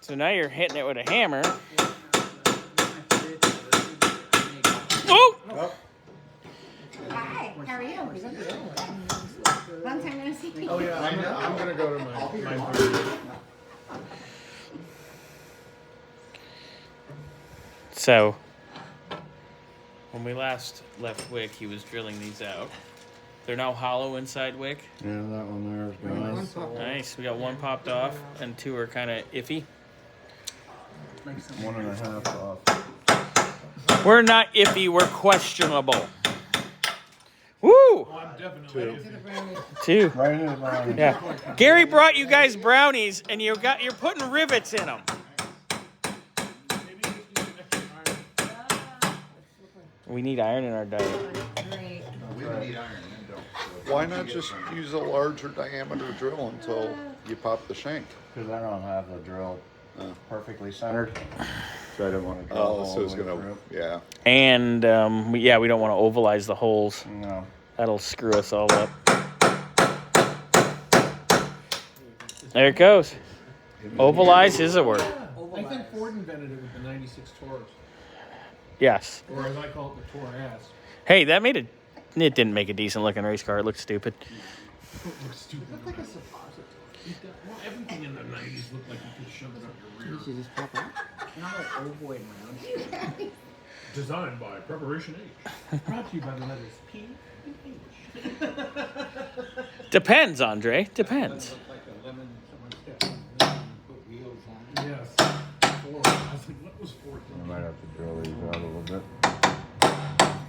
So now you're hitting it with a hammer. Oh! Hi, how are you? Long time no see. Oh yeah, I'm gonna go to my So, when we last left Wick, he was drilling these out. They're now hollow inside Wick. Yeah, that one there is nice. Nice. We got one popped off, and two are kind of iffy. 1.5 off. We're not iffy. We're questionable. Woo! Oh, I'm definitely Two. Right in the brownie. Yeah. Gary brought you guys brownies, and you're putting rivets in them. We need iron in our diet. Great. We don't need iron, don't. Why not just use a larger diameter drill until you pop the shank? Because I don't have the drill perfectly centered. So I don't want to drill Oh, all so the it's way gonna, through. yeah. And, we don't want to ovalize the holes. No. That'll screw us all up. There it goes. Ovalize is a word. I think Ford invented it with the 96 Taurus. Yes. Or as I call it, the Taurus. Hey, it didn't make a decent looking race car. It looked stupid. Stupid. Looked like a suppository. Well, everything in the 90s looked like you could shove it up your rear. You just pop out. Not like ovoid round. Designed by Preparation H. Brought to you by the letters P and H. Depends, Andre. Depends. Looked like a lemon, someone stepped on a lemon and put wheels on it. Yes. Ford. I was like, what was Ford I thinking? might have to drill these out a little bit.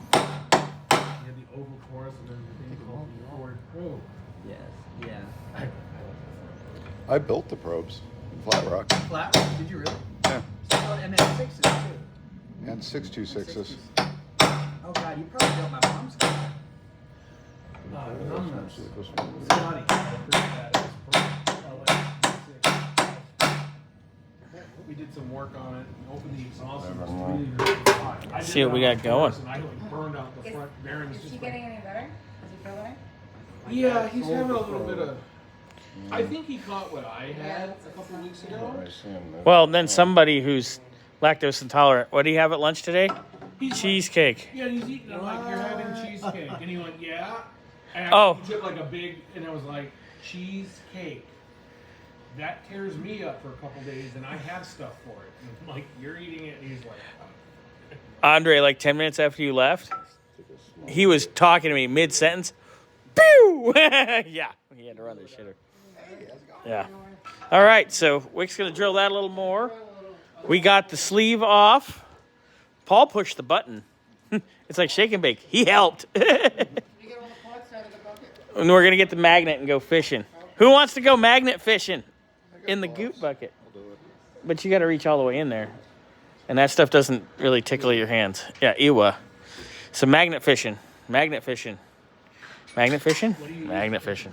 You had the oval chorus and everything called the Ford Probe. Yes, yeah. I love I built the probes in Flat Rock. Flat rock, did you really? Yeah. And then sixes too. And 626s. Oh god, you probably built my mom's car. numbers. This one. Scotty. We did some work on it, opened the exhaust, and it was really, really hot. I did See what it we on got the going. Taurus, and I like burned out the front bearings. Is just he by- getting any better? Does he feel better? Yeah, he's having a little bit of. I think he caught what I had Yeah, a couple weeks ago. I see 'em there. Well, then somebody who's lactose intolerant. What do you have at lunch today? He's Cheesecake. Yeah, he's eating. I'm like, you're having cheesecake, and he went, yeah. And Oh. he took like a big, and I was like, cheesecake. That tears me up for a couple days, and I have stuff for it. And I'm like, you're eating it, and he's like, Andre, like 10 minutes after you left, he was talking to me mid-sentence. Pew! Yeah, he had to run the shitter. Yeah. All right, so Wick's going to drill that a little more. We got the sleeve off. Paul pushed the button. It's like shake and bake. He helped. And we're going to get the magnet and go fishing. Who wants to go magnet fishing? In the goop bucket. But you got to reach all the way in there. And that stuff doesn't really tickle your hands. Yeah, Ewa. So magnet fishing. Magnet fishing. Magnet fishing? Magnet fishing.